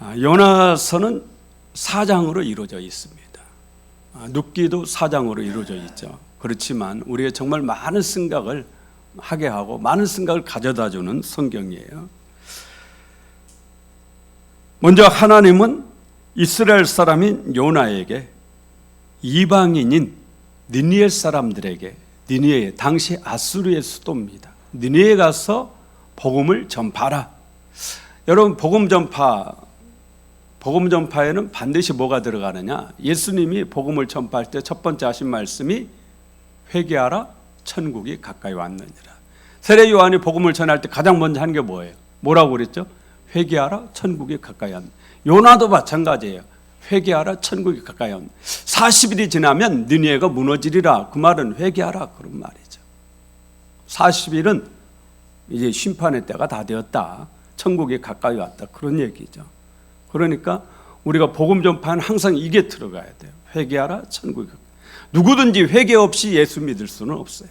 요나서는 4장으로 이루어져 있습니다. 눕기도 4장으로 이루어져 있죠. 그렇지만 우리가 정말 많은 생각을 하게 하고 많은 생각을 가져다 주는 성경이에요. 먼저 하나님은 이스라엘 사람인 요나에게 이방인인 니느웨 사람들에게, 니느웨 당시 아수르의 수도입니다. 니느웨에 가서 복음을 전파하라. 여러분, 복음 전파에는 반드시 뭐가 들어가느냐? 예수님이 복음을 전파할 때 첫 번째 하신 말씀이 회개하라, 천국이 가까이 왔느니라. 세례 요한이 복음을 전할 때 가장 먼저 한 게 뭐예요? 뭐라고 그랬죠? 회개하라, 천국이 가까이 왔느니라. 요나도 마찬가지예요. 회개하라, 천국이 가까이 왔느니라. 40일이 지나면 니느웨가 무너지리라. 그 말은 회개하라, 그런 말이죠. 40일은 이제 심판의 때가 다 되었다. 천국이 가까이 왔다. 그런 얘기죠. 그러니까 우리가 복음 전파는 항상 이게 들어가야 돼요. 회개하라, 천국이 가까이. 누구든지 회개 없이 예수 믿을 수는 없어요.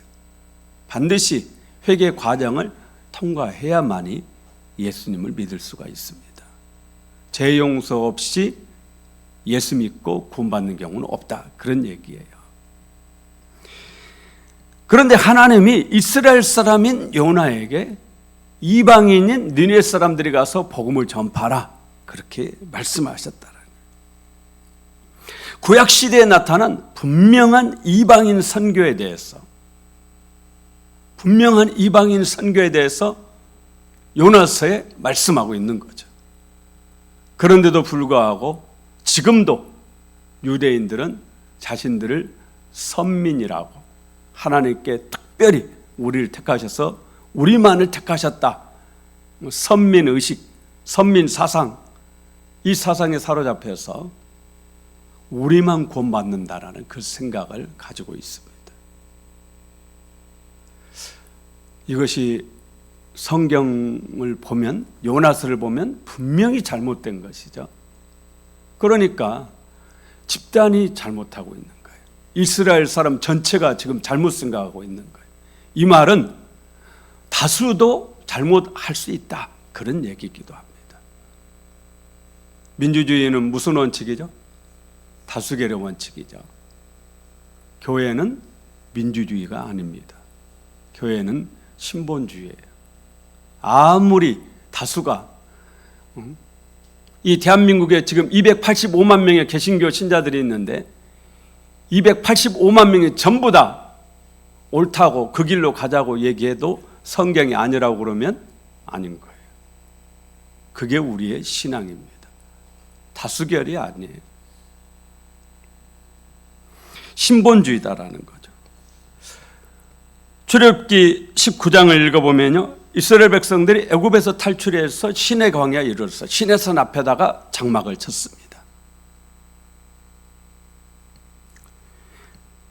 반드시 회개 과정을 통과해야만이 예수님을 믿을 수가 있습니다. 죄 용서 없이 예수 믿고 구원받는 경우는 없다. 그런 얘기예요. 그런데 하나님이 이스라엘 사람인 요나에게 이방인인 니느웨 사람들이 가서 복음을 전파하라, 그렇게 말씀하셨다는 거예요. 구약 시대에 나타난 분명한 이방인 선교에 대해서 요나서에 말씀하고 있는 거죠. 그런데도 불구하고 지금도 유대인들은 자신들을 선민이라고, 하나님께 특별히 우리를 택하셔서 우리만을 택하셨다, 선민의식, 선민사상, 이 사상에 사로잡혀서 우리만 구원받는다라는 그 생각을 가지고 있습니다. 이것이 성경을 보면, 요나서를 보면 분명히 잘못된 것이죠. 그러니까 집단이 잘못하고 있는 거예요. 이스라엘 사람 전체가 지금 잘못 생각하고 있는 거예요. 이 말은 다수도 잘못할 수 있다, 그런 얘기이기도 합니다. 민주주의는 무슨 원칙이죠? 다수결의 원칙이죠. 교회는 민주주의가 아닙니다. 교회는 신본주의예요. 아무리 다수가, 이 대한민국에 지금 285만 명의 개신교 신자들이 있는데 285만 명이 전부 다 옳다고 그 길로 가자고 얘기해도 성경이 아니라고 그러면 아닌 거예요. 그게 우리의 신앙입니다. 다수결이 아니에요. 신본주의다라는 거죠. 출애굽기 19장을 읽어보면요, 이스라엘 백성들이 애굽에서 탈출해서 시내 광야에 이르렀어요. 시내산 앞에다가 장막을 쳤습니다.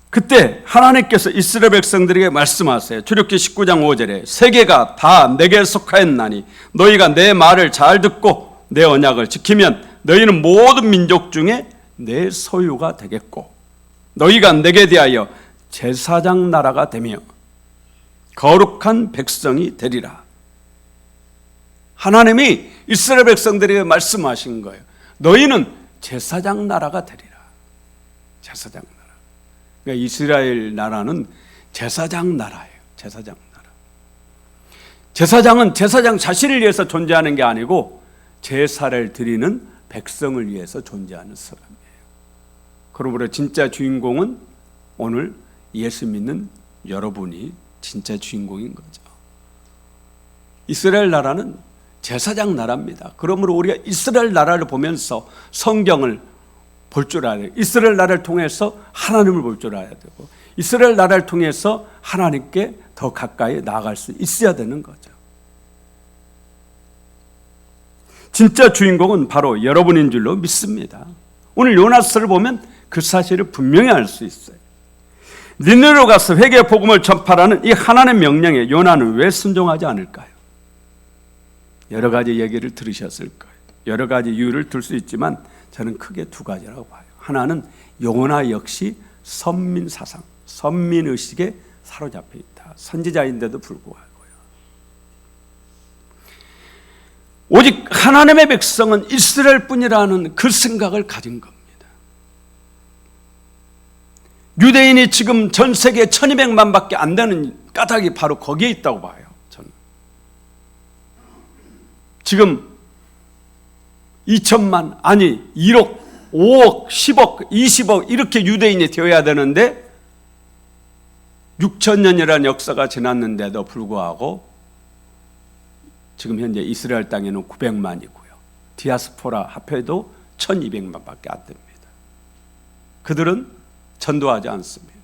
그때 하나님께서 이스라엘 백성들에게 말씀하세요. 출애굽기 19장 5절에 세계가 다 내게 속하였나니 너희가 내 말을 잘 듣고 내 언약을 지키면 너희는 모든 민족 중에 내 소유가 되겠고 너희가 내게 대하여 제사장 나라가 되며 거룩한 백성이 되리라. 하나님이 이스라엘 백성들에게 말씀하신 거예요. 너희는 제사장 나라가 되리라. 제사장 나라. 그러니까 이스라엘 나라는 제사장 나라예요. 제사장 나라. 제사장은 제사장 자신을 위해서 존재하는 게 아니고 제사를 드리는 백성을 위해서 존재하는 사람이에요. 그러므로 진짜 주인공은 오늘 예수 믿는 여러분이 진짜 주인공인 거죠. 이스라엘 나라는 제사장 나라입니다. 그러므로 우리가 이스라엘 나라를 보면서 성경을 볼 줄 알아야 돼요. 이스라엘 나라를 통해서 하나님을 볼 줄 알아야 되고 이스라엘 나라를 통해서 하나님께 더 가까이 나아갈 수 있어야 되는 거죠. 진짜 주인공은 바로 여러분인 줄로 믿습니다. 오늘 요나서를 보면 그 사실을 분명히 알 수 있어요. 니느웨로 가서 회개 복음을 전파라는 이 하나님의 명령에 요나는 왜 순종하지 않을까요? 여러 가지 얘기를 들으셨을 거예요. 여러 가지 이유를 들 수 있지만 저는 크게 두 가지라고 봐요. 하나는 요나 역시 선민사상, 선민의식에 사로잡혀 있다. 선지자인데도 불구하고요. 오직 하나님의 백성은 이스라엘뿐이라는 그 생각을 가진 겁니다. 유대인이 지금 전 세계에 1200만밖에 안 되는 까닭이 바로 거기에 있다고 봐요. 저는 지금 2천만, 아니 1억, 5억, 10억, 20억 이렇게 유대인이 되어야 되는데 6천년이라는 역사가 지났는데도 불구하고 지금 현재 이스라엘 땅에는 900만이고요. 디아스포라 합해도 1200만밖에 안 됩니다. 그들은 전도하지 않습니다.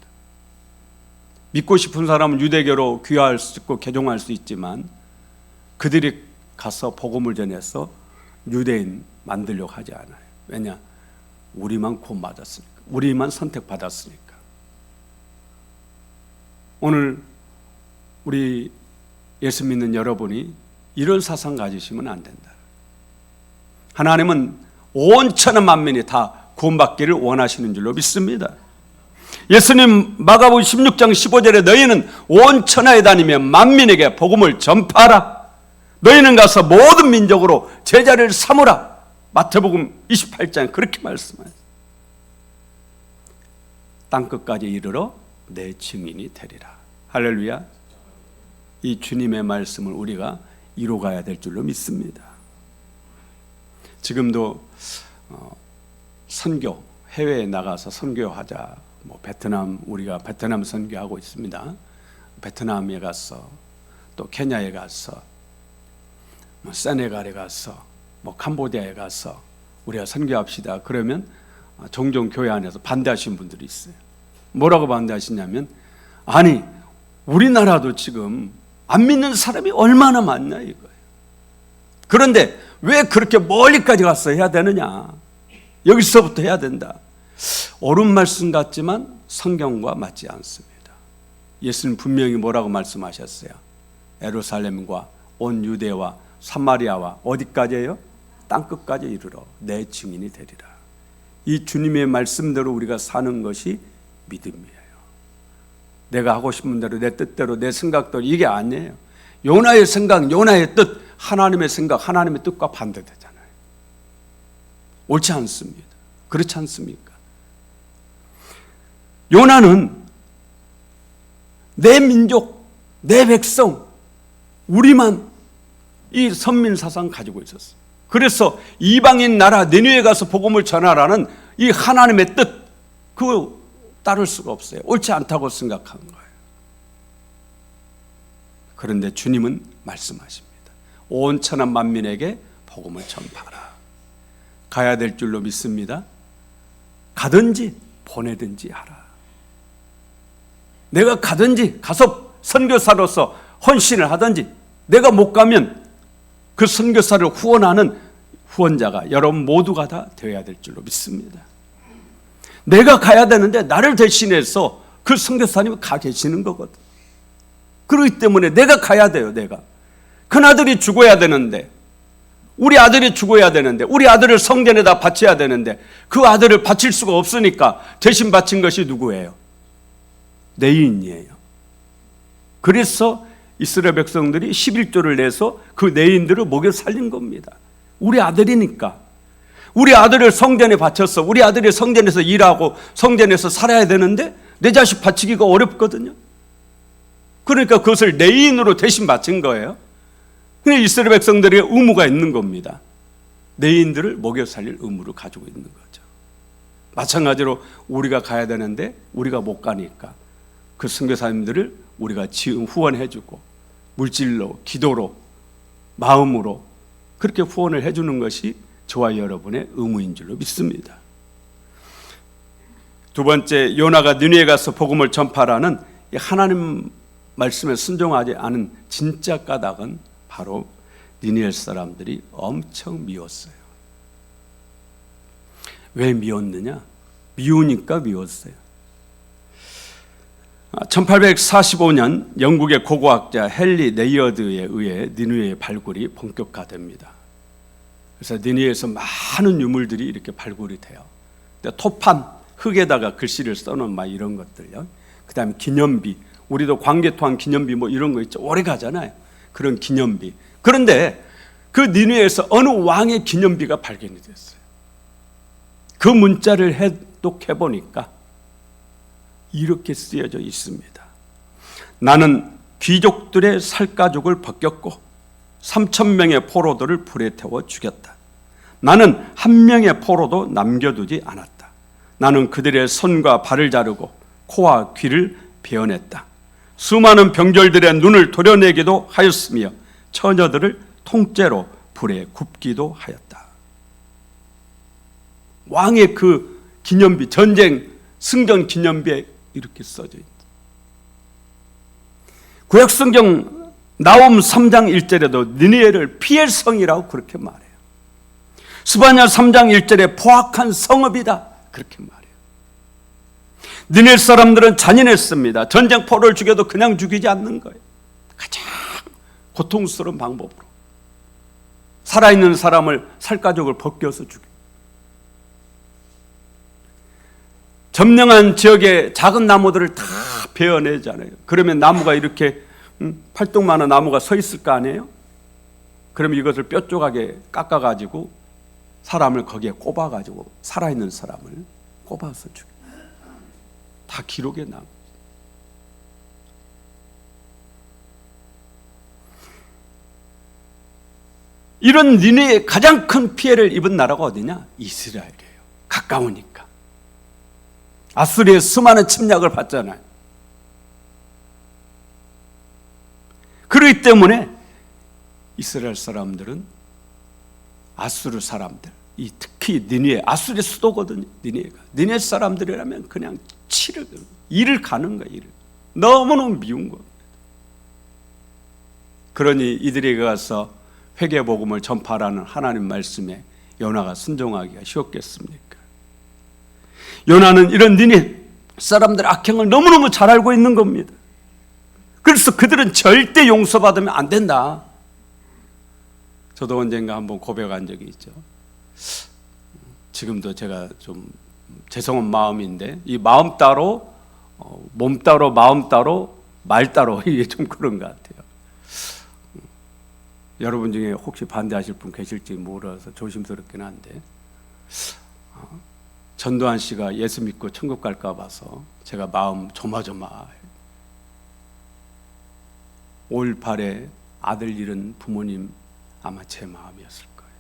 믿고 싶은 사람은 유대교로 귀화할 수 있고 개종할 수 있지만 그들이 가서 복음을 전해서 유대인 만들려고 하지 않아요. 왜냐? 우리만 구원받았으니까. 우리만 선택받았으니까. 오늘 우리 예수 믿는 여러분이 이런 사상 가지시면 안 된다. 하나님은 온 천하 만민이 다 구원받기를 원하시는 줄로 믿습니다. 예수님 마가복음 16장 15절에 너희는 온 천하에 다니며 만민에게 복음을 전파하라. 너희는 가서 모든 민족으로 제자를 삼으라. 마태복음 28장 그렇게 말씀하세요. 땅끝까지 이르러 내 증인이 되리라. 할렐루야. 이 주님의 말씀을 우리가 이루어가야 될 줄로 믿습니다. 지금도 선교, 해외에 나가서 선교하자. 베트남, 우리가 베트남 선교하고 있습니다. 베트남에 가서 또 케냐에 가서 세네갈에 가서 캄보디아에 가서 우리가 선교합시다. 그러면 종종 교회 안에서 반대하시는 분들이 있어요. 뭐라고 반대하시냐면 아니 우리나라도 지금 안 믿는 사람이 얼마나 많냐 이거예요. 그런데 왜 그렇게 멀리까지 가서 해야 되느냐. 여기서부터 해야 된다. 옳은 말씀 같지만 성경과 맞지 않습니다. 예수님 분명히 뭐라고 말씀하셨어요? 예루살렘과 온 유대와 사마리아와 어디까지예요? 땅끝까지 이르러 내 증인이 되리라. 이 주님의 말씀대로 우리가 사는 것이 믿음이에요. 내가 하고 싶은 대로 내 뜻대로 내 생각대로 이게 아니에요. 요나의 생각, 요나의 뜻, 하나님의 생각, 하나님의 뜻과 반대되잖아요. 옳지 않습니다. 그렇지 않습니까? 요나는 내 민족, 내 백성, 우리만 이 선민 사상 가지고 있었어요. 그래서 이방인 나라 니느웨에 가서 복음을 전하라는 이 하나님의 뜻, 그거 따를 수가 없어요. 옳지 않다고 생각하는 거예요. 그런데 주님은 말씀하십니다. 온 천하 만민에게 복음을 전파하라. 가야 될 줄로 믿습니다. 가든지 보내든지 하라. 내가 가든지 가서 선교사로서 헌신을 하든지 내가 못 가면 그 선교사를 후원하는 후원자가 여러분 모두가 다 되어야 될 줄로 믿습니다. 내가 가야 되는데 나를 대신해서 그 선교사님이 가 계시는 거거든. 그렇기 때문에 내가 가야 돼요. 내가 큰아들이 죽어야 되는데 우리 아들이 죽어야 되는데 우리 아들을 성전에다 바쳐야 되는데 그 아들을 바칠 수가 없으니까 대신 바친 것이 누구예요? 내인이에요. 그래서 이스라엘 백성들이 11조를 내서 그 내인들을 먹여 살린 겁니다. 우리 아들이니까. 우리 아들을 성전에 바쳐서 우리 아들이 성전에서 일하고 성전에서 살아야 되는데 내 자식 바치기가 어렵거든요. 그러니까 그것을 내인으로 대신 바친 거예요. 근데 이스라엘 백성들의 의무가 있는 겁니다. 내인들을 먹여 살릴 의무를 가지고 있는 거죠. 마찬가지로 우리가 가야 되는데 우리가 못 가니까 그 선교사님들을 우리가 지금 후원해주고 물질로, 기도로, 마음으로 그렇게 후원을 해주는 것이 저와 여러분의 의무인 줄로 믿습니다. 두 번째, 요나가 니느웨에 가서 복음을 전파라는 하나님 말씀에 순종하지 않은 진짜 까닭은 바로 니느웨 사람들이 엄청 미웠어요. 왜 미웠느냐? 미우니까 미웠어요. 1845년 영국의 고고학자 헨리 네이어드에 의해 니느웨의 발굴이 본격화됩니다. 그래서 니느웨에서 많은 유물들이 이렇게 발굴이 돼요. 토판, 흙에다가 글씨를 써놓은 막 이런 것들요. 그 다음에 기념비, 우리도 광개토한 기념비 뭐 이런 거 있죠. 오래 가잖아요. 그런 기념비. 그런데 그 니느웨에서 어느 왕의 기념비가 발견이 됐어요. 그 문자를 해독해 보니까 이렇게 쓰여져 있습니다. 나는 귀족들의 살가죽을 벗겼고 3,000명의 포로들을 불에 태워 죽였다. 나는 한 명의 포로도 남겨두지 않았다. 나는 그들의 손과 발을 자르고 코와 귀를 베어냈다. 수많은 병졸들의 눈을 도려내기도 하였으며 처녀들을 통째로 불에 굽기도 하였다. 왕의 그 기념비, 전쟁 승전 기념비에 이렇게 써져 있다. 구약성경 나홈 3장 1절에도 니느웨를 피할 성이라고 그렇게 말해요. 스바냐 3장 1절에 포악한 성읍이다 그렇게 말해요. 니느웨 사람들은 잔인했습니다. 전쟁포로를 죽여도 그냥 죽이지 않는 거예요. 가장 고통스러운 방법으로 살아있는 사람을 살가죽을 벗겨서 죽여요. 점령한 지역의 작은 나무들을 다 베어내잖아요. 그러면 나무가 이렇게 팔뚝만한 나무가 서 있을 거 아니에요? 그러면 이것을 뾰족하게 깎아가지고 사람을 거기에 꼽아가지고 살아있는 사람을 꼽아서 죽여요. 다 기록에 남아요. 이런 니느웨의 가장 큰 피해를 입은 나라가 어디냐? 이스라엘이에요. 가까우니까. 아수리의 수많은 침략을 받잖아요. 그렇기 때문에 이스라엘 사람들은 아수르 사람들, 이 특히 니느웨, 아수리의 수도거든요. 니느웨가. 니느웨 사람들이라면 그냥 일을 가는 거예요. 일을. 너무너무 미운 거예요. 그러니 이들에게 가서 회개 복음을 전파하라는 하나님 말씀에 요나가 순종하기가 쉬웠겠습니까? 요나는 이런 니느웨 사람들의 악행을 너무너무 잘 알고 있는 겁니다. 그래서 그들은 절대 용서받으면 안 된다. 저도 언젠가 한번 고백한 적이 있죠. 지금도 제가 좀 죄송한 마음인데 이 마음 따로 몸 따로 마음 따로 말 따로 이게 좀 그런 것 같아요. 여러분 중에 혹시 반대하실 분 계실지 몰라서 조심스럽긴 한데 전두환 씨가 예수 믿고 천국 갈까 봐서 제가 마음 조마조마해요. 5.18에 아들 잃은 부모님 아마 제 마음이었을 거예요.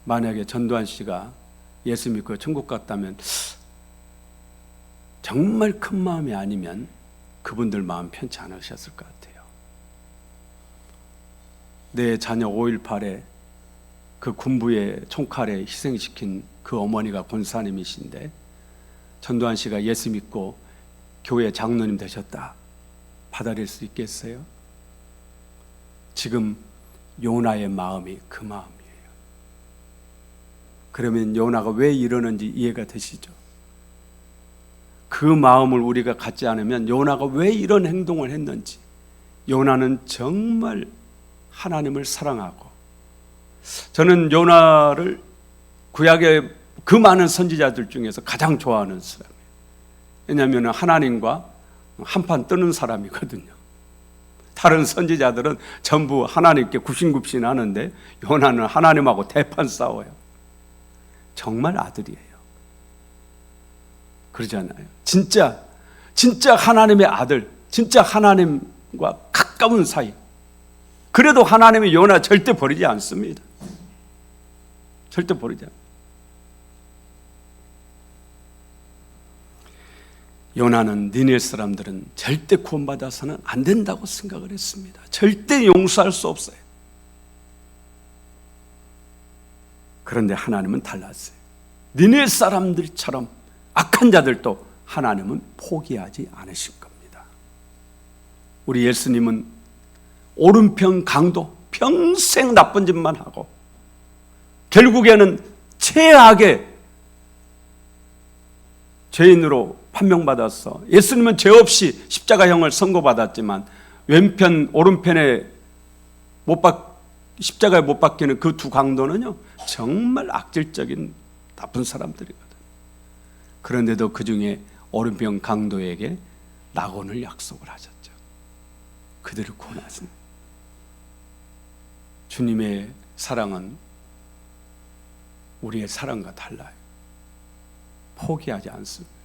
만약에 전두환 씨가 예수 믿고 천국 갔다면 정말 큰 마음이 아니면 그분들 마음 편치 않으셨을 것 같아요. 내 자녀 5.18에 그 군부의 총칼에 희생시킨 그 어머니가 권사님이신데 전두환 씨가 예수 믿고 교회 장로님 되셨다. 받아들일 수 있겠어요? 지금 요나의 마음이 그 마음이에요. 그러면 요나가 왜 이러는지 이해가 되시죠? 그 마음을 우리가 갖지 않으면 요나가 왜 이런 행동을 했는지, 요나는 정말 하나님을 사랑하고, 저는 요나를 구약의 그 많은 선지자들 중에서 가장 좋아하는 사람이에요. 왜냐하면 하나님과 한판 뜨는 사람이거든요. 다른 선지자들은 전부 하나님께 굽신굽신 하는데 요나는 하나님하고 대판 싸워요. 정말 아들이에요. 그러잖아요. 진짜 하나님의 아들, 진짜 하나님과 가까운 사이. 그래도 하나님이 요나 절대 버리지 않습니다. 절대 버리지 않습니다. 요나는 니느웨 사람들은 절대 구원받아서는 안 된다고 생각을 했습니다. 절대 용서할 수 없어요. 그런데 하나님은 달랐어요. 니느웨 사람들처럼 악한 자들도 하나님은 포기하지 않으실 겁니다. 우리 예수님은 오른편 강도, 평생 나쁜 짓만 하고 결국에는 최악의 죄인으로 판명받았어. 예수님은 죄 없이 십자가형을 선고받았지만 왼편 오른편에 십자가에 못 박히는 그 두 강도는요 정말 악질적인 나쁜 사람들이거든. 그런데도 그 중에 오른편 강도에게 낙원을 약속을 하셨죠. 그들을 구원하신. 주님의 사랑은 우리의 사랑과 달라요. 포기하지 않습니다.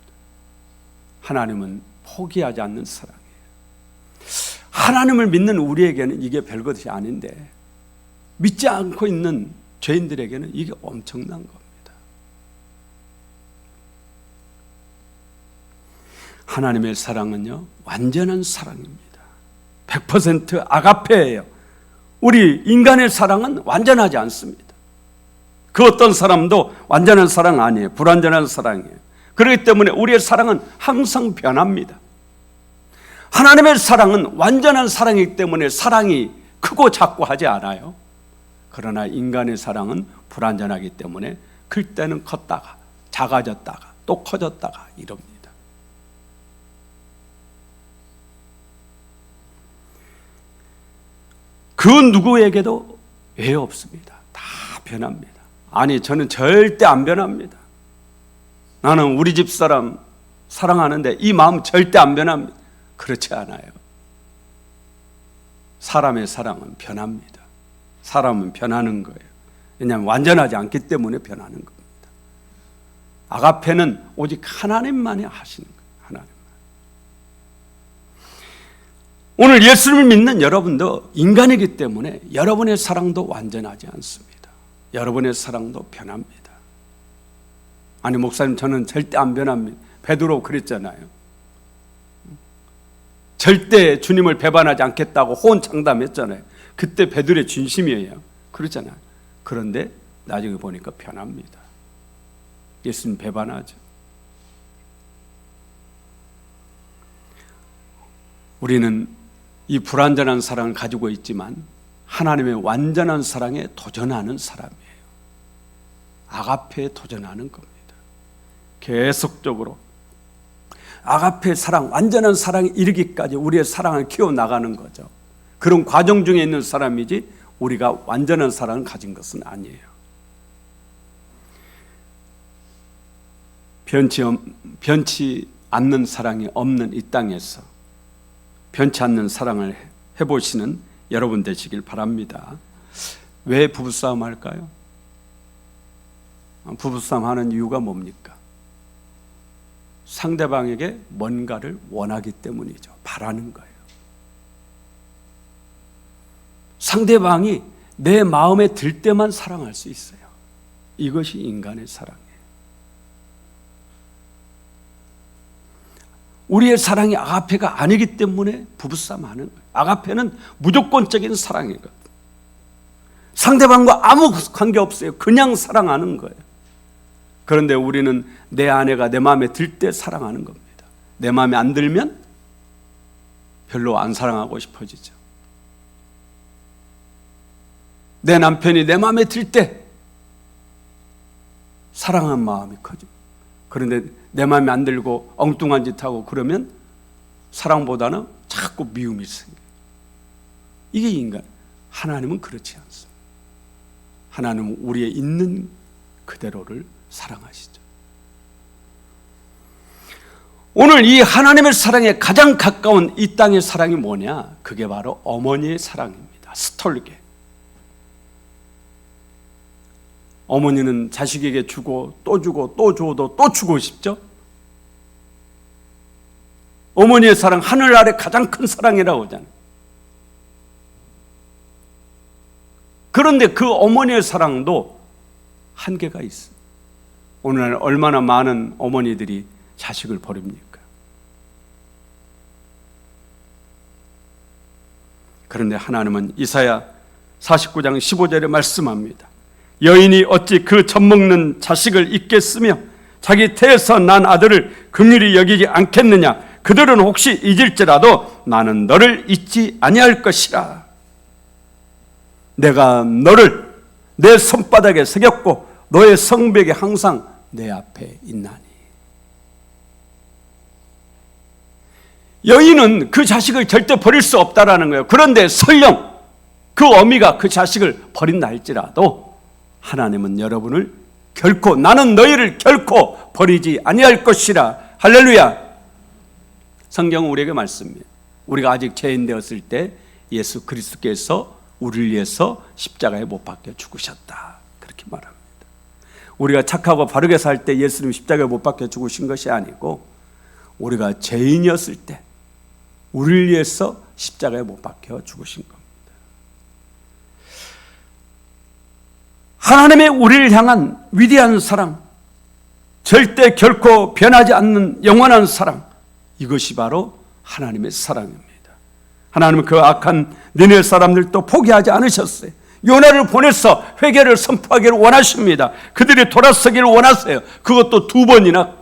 하나님은 포기하지 않는 사랑이에요. 하나님을 믿는 우리에게는 이게 별것이 아닌데 믿지 않고 있는 죄인들에게는 이게 엄청난 겁니다. 하나님의 사랑은요, 완전한 사랑입니다. 100% 아가페예요. 우리 인간의 사랑은 완전하지 않습니다. 그 어떤 사람도 완전한 사랑 아니에요. 불완전한 사랑이에요. 그렇기 때문에 우리의 사랑은 항상 변합니다. 하나님의 사랑은 완전한 사랑이기 때문에 사랑이 크고 작고 하지 않아요. 그러나 인간의 사랑은 불완전하기 때문에 클 때는 컸다가 작아졌다가 또 커졌다가 이럽니다. 그 누구에게도 애 없습니다. 다 변합니다. 아니, 저는 절대 안 변합니다. 나는 우리 집 사람 사랑하는데 이 마음 절대 안 변합니다. 그렇지 않아요. 사람의 사랑은 변합니다. 사람은 변하는 거예요. 왜냐하면 완전하지 않기 때문에 변하는 겁니다. 아가페는 오직 하나님만이 하시는 거예요. 하나님만. 오늘 예수를 믿는 여러분도 인간이기 때문에 여러분의 사랑도 완전하지 않습니다. 여러분의 사랑도 변합니다. 아니, 목사님, 저는 절대 안 변합니다. 베드로 그랬잖아요. 절대 주님을 배반하지 않겠다고 호언장담했잖아요. 그때 베드로의 진심이에요. 그렇잖아요. 그런데 나중에 보니까 변합니다. 예수님 배반하죠. 우리는 이 불완전한 사랑을 가지고 있지만 하나님의 완전한 사랑에 도전하는 사람이에요. 아가페에 도전하는 겁니다. 계속적으로 아가페 사랑, 완전한 사랑에 이르기까지 우리의 사랑을 키워나가는 거죠. 그런 과정 중에 있는 사람이지 우리가 완전한 사랑을 가진 것은 아니에요. 변치 않는 사랑이 없는 이 땅에서 변치 않는 사랑을 해보시는 여러분 되시길 바랍니다. 왜 부부싸움 할까요? 부부싸움 하는 이유가 뭡니까? 상대방에게 뭔가를 원하기 때문이죠. 바라는 거예요. 상대방이 내 마음에 들 때만 사랑할 수 있어요. 이것이 인간의 사랑이에요. 우리의 사랑이 아가페가 아니기 때문에 부부싸움 하는 거예요. 아가페는 무조건적인 사랑이거든요. 상대방과 아무 관계없어요. 그냥 사랑하는 거예요. 그런데 우리는 내 아내가 내 마음에 들 때 사랑하는 겁니다. 내 마음에 안 들면 별로 안 사랑하고 싶어지죠. 내 남편이 내 마음에 들 때 사랑하는 마음이 커져. 그런데 내 마음에 안 들고 엉뚱한 짓 하고 그러면 사랑보다는 자꾸 미움이 생겨요. 이게 인간. 하나님은 그렇지 않습니다. 하나님은 우리의 있는 그대로를 사랑하시죠. 오늘 이 하나님의 사랑에 가장 가까운 이 땅의 사랑이 뭐냐? 그게 바로 어머니의 사랑입니다. 스톨게. 어머니는 자식에게 주고 또 주고 또 줘도 또 주고 싶죠? 어머니의 사랑, 하늘 아래 가장 큰 사랑이라고 하잖아요. 그런데 그 어머니의 사랑도 한계가 있어요. 오늘날 얼마나 많은 어머니들이 자식을 버립니까? 그런데 하나님은 이사야 49장 15절에 말씀합니다. 여인이 어찌 그 젖먹는 자식을 잊겠으며 자기 태에서 난 아들을 긍휼히 여기지 않겠느냐? 그들은 혹시 잊을지라도 나는 너를 잊지 아니할 것이라. 내가 너를 내 손바닥에 새겼고 너의 성벽에 항상 내 앞에 있나니. 여인은 그 자식을 절대 버릴 수 없다라는 거예요. 그런데 설령 그 어미가 그 자식을 버린다 할지라도 하나님은 여러분을 결코, 나는 너희를 결코 버리지 아니할 것이라. 할렐루야. 성경은 우리에게 말씀해요. 우리가 아직 죄인 되었을 때 예수 그리스도께서 우리를 위해서 십자가에 못 박혀 죽으셨다. 그렇게 말합니다. 우리가 착하고 바르게 살 때 예수님 십자가에 못 박혀 죽으신 것이 아니고 우리가 죄인이었을 때 우리를 위해서 십자가에 못 박혀 죽으신 겁니다. 하나님의 우리를 향한 위대한 사랑, 절대 결코 변하지 않는 영원한 사랑, 이것이 바로 하나님의 사랑입니다. 하나님은 그 악한 니느웨 사람들도 포기하지 않으셨어요. 요나를 보내서 회개를 선포하기를 원하십니다. 그들이 돌아서기를 원하세요. 그것도 2번이나.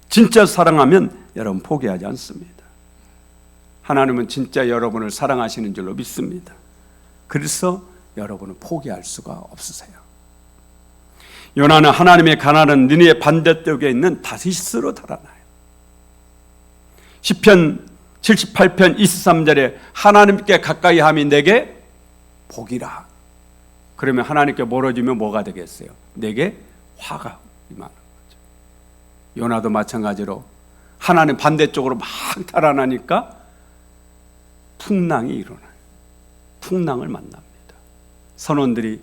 진짜 사랑하면 여러분 포기하지 않습니다. 하나님은 진짜 여러분을 사랑하시는 줄로 믿습니다. 그래서 여러분은 포기할 수가 없으세요. 요나는 하나님의 가나안 니느웨 반대쪽에 있는 다시스로 달아나요. 시편 78편 23절에 하나님께 가까이 함이 내게 복이라. 그러면 하나님께 멀어지면 뭐가 되겠어요? 내게 화가 임하는 거죠. 요나도 마찬가지로 하나님 반대쪽으로 막 달아나니까 풍랑이 일어나요. 풍랑을 만납니다. 선원들이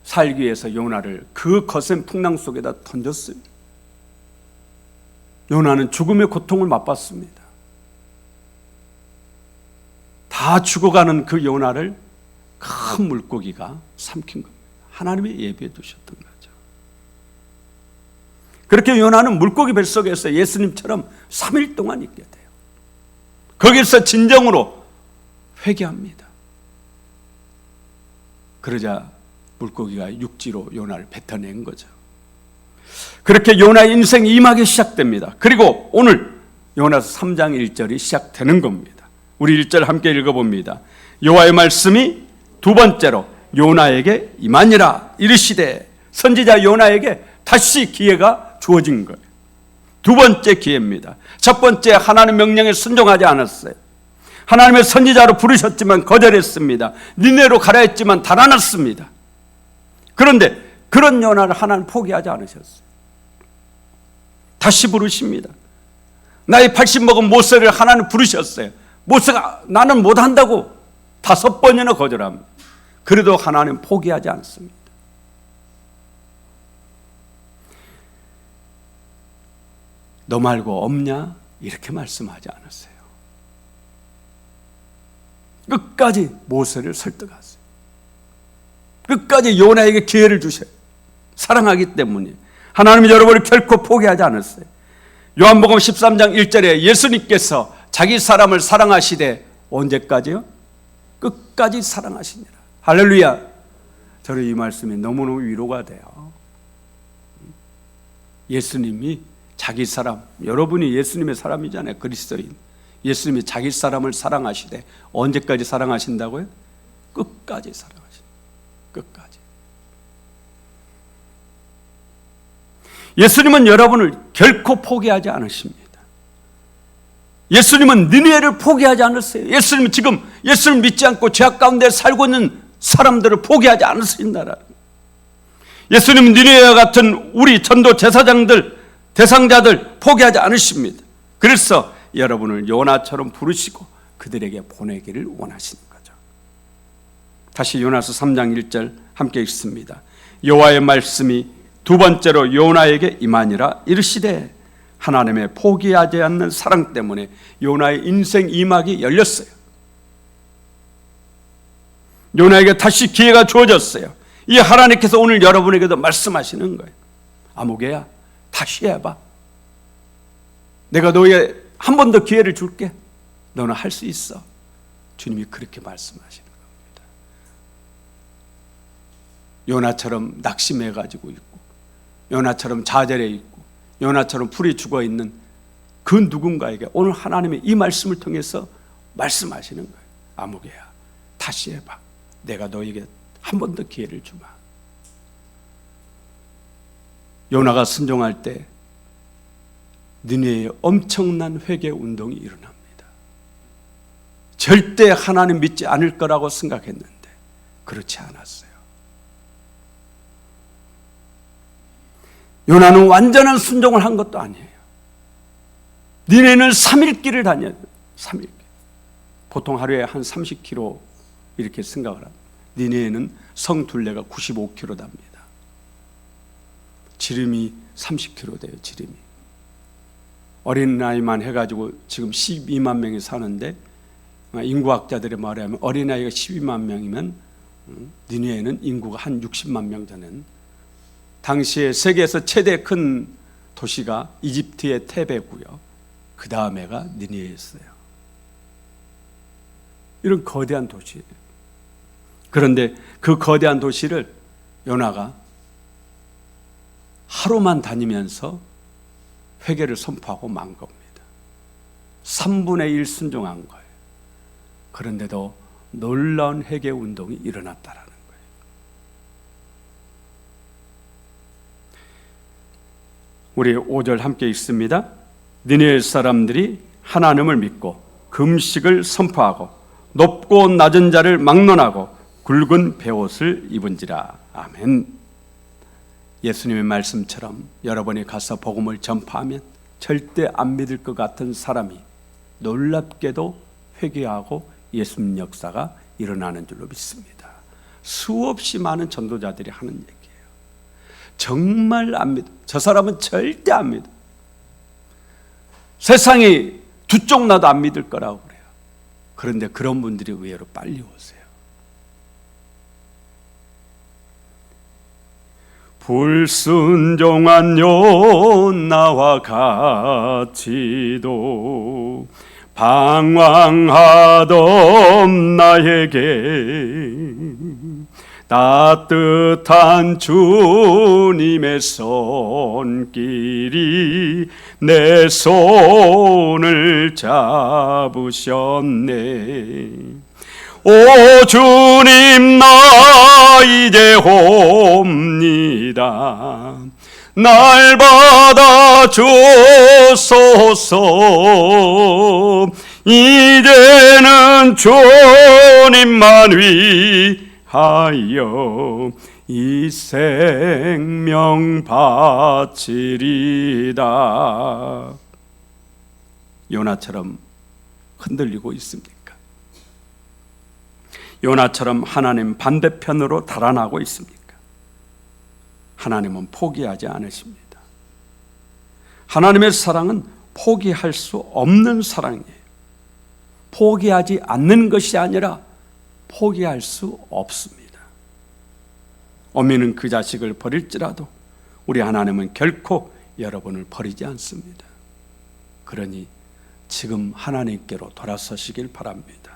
살기 위해서 요나를 그 거센 풍랑 속에다 던졌어요. 요나는 죽음의 고통을 맛봤습니다. 다 죽어가는 그 요나를 큰 물고기가 삼킨 겁니다. 하나님이 예비해 두셨던 거죠. 그렇게 요나는 물고기 뱃속에서 예수님처럼 3일 동안 있게 돼요. 거기서 진정으로 회개합니다. 그러자 물고기가 육지로 요나를 뱉어낸 거죠. 그렇게 요나의 인생이 임하기 시작됩니다. 그리고 오늘 요나서 3장 1절이 시작되는 겁니다. 우리 1절 함께 읽어봅니다. 여호와의 말씀이 2번째로 요나에게 임하니라 이르시되, 선지자 요나에게 다시 기회가 주어진 거예요. 2번째 기회입니다. 첫 번째 하나님 명령에 순종하지 않았어요. 하나님의 선지자로 부르셨지만 거절했습니다. 니네로 가라 했지만 달아났습니다. 그런데 그런 요나를 하나님 포기하지 않으셨어요. 다시 부르십니다. 나이 80 먹은 모세를 하나님 부르셨어요. 모세가 나는 못한다고 5번이나 거절합니다. 그래도 하나님 포기하지 않습니다. 너 말고 없냐? 이렇게 말씀하지 않았어요. 끝까지 모세를 설득하세요. 끝까지 요나에게 기회를 주셔요. 사랑하기 때문에. 하나님은 여러분을 결코 포기하지 않았어요. 요한복음 13장 1절에 예수님께서 자기 사람을 사랑하시되 언제까지요? 끝까지 사랑하시니라. 할렐루야. 저는 이 말씀이 너무너무 위로가 돼요. 예수님이 자기 사람, 여러분이 예수님의 사람이잖아요. 그리스도인. 예수님이 자기 사람을 사랑하시되 언제까지 사랑하신다고요? 끝까지 사랑하신다. 끝까지. 예수님은 여러분을 결코 포기하지 않으십니다. 예수님은 니느웨를 포기하지 않으세요. 예수님은 지금 예수를 믿지 않고 죄악 가운데 살고 있는 사람들을 포기하지 않으신다라는 거예요. 예수님은 니느웨와 같은 우리 전도 제사장들, 대상자들 포기하지 않으십니다. 그래서 여러분을 요나처럼 부르시고 그들에게 보내기를 원하시는 거죠. 다시 요나서 3장 1절 함께 읽습니다. 여호와의 말씀이 2번째로 요나에게 임하니라 이르시되, 하나님의 포기하지 않는 사랑 때문에 요나의 인생 이막이 열렸어요. 요나에게 다시 기회가 주어졌어요. 이 하나님께서 오늘 여러분에게도 말씀하시는 거예요. 아무개야, 다시 해봐. 내가 너에게 한 번 더 기회를 줄게. 너는 할 수 있어. 주님이 그렇게 말씀하시는 겁니다. 요나처럼 낙심해가지고 있고, 요나처럼 좌절해 있고, 요나처럼 풀이 죽어 있는 그 누군가에게 오늘 하나님의 이 말씀을 통해서 말씀하시는 거예요. 아무개야, 다시 해봐. 내가 너에게 한 번 더 기회를 주마. 요나가 순종할 때 니느웨에 엄청난 회개 운동이 일어납니다. 절대 하나님 믿지 않을 거라고 생각했는데 그렇지 않았어요. 요나는 완전한 순종을 한 것도 아니에요. 니느웨는 3일 길을 다녀요. 3일 길. 보통 하루에 한 30km 이렇게 생각을 합니다. 니네에는 성 둘레가 95km 답니다. 지름이 30km 돼요. 지름이. 어린 나이만 해가지고 지금 12만 명이 사는데, 인구학자들의 말에 하면 어린아이가 12만 명이면 니네에는 인구가 한 60만 명 되는, 당시에 세계에서 최대 큰 도시가 이집트의 테베고요. 그 다음에가 니네였어요. 이런 거대한 도시예요. 그런데 그 거대한 도시를 요나가 하루만 다니면서 회개를 선포하고 만 겁니다. 3분의 1 순종한 거예요. 그런데도 놀라운 회개 운동이 일어났다라는 거예요. 우리 5절 함께 읽습니다. 니느웨 사람들이 하나님을 믿고 금식을 선포하고 높고 낮은 자를 막론하고 굵은 베옷을 입은지라. 아멘. 예수님의 말씀처럼 여러분이 가서 복음을 전파하면 절대 안 믿을 것 같은 사람이 놀랍게도 회개하고 예수님 역사가 일어나는 줄로 믿습니다. 수없이 많은 전도자들이 하는 얘기예요. 정말 안 믿어. 저 사람은 절대 안 믿어. 세상이 두 쪽 나도 안 믿을 거라고 그래요. 그런데 그런 분들이 의외로 빨리 오세요. 불순종한 요나와 같이도 방황하던 나에게 따뜻한 주님의 손길이 내 손을 잡으셨네. 오 주님, 나 이제 옵니다. 날 받아주소서. 이제는 주님만 위하여 이 생명 바치리다. 요나처럼 흔들리고 있습니까? 요나처럼 하나님 반대편으로 달아나고 있습니까? 하나님은 포기하지 않으십니다. 하나님의 사랑은 포기할 수 없는 사랑이에요. 포기하지 않는 것이 아니라 포기할 수 없습니다. 어미는 그 자식을 버릴지라도 우리 하나님은 결코 여러분을 버리지 않습니다. 그러니 지금 하나님께로 돌아서시길 바랍니다.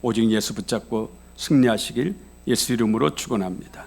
오직 예수 붙잡고 승리하시길 예수 이름으로 축원합니다.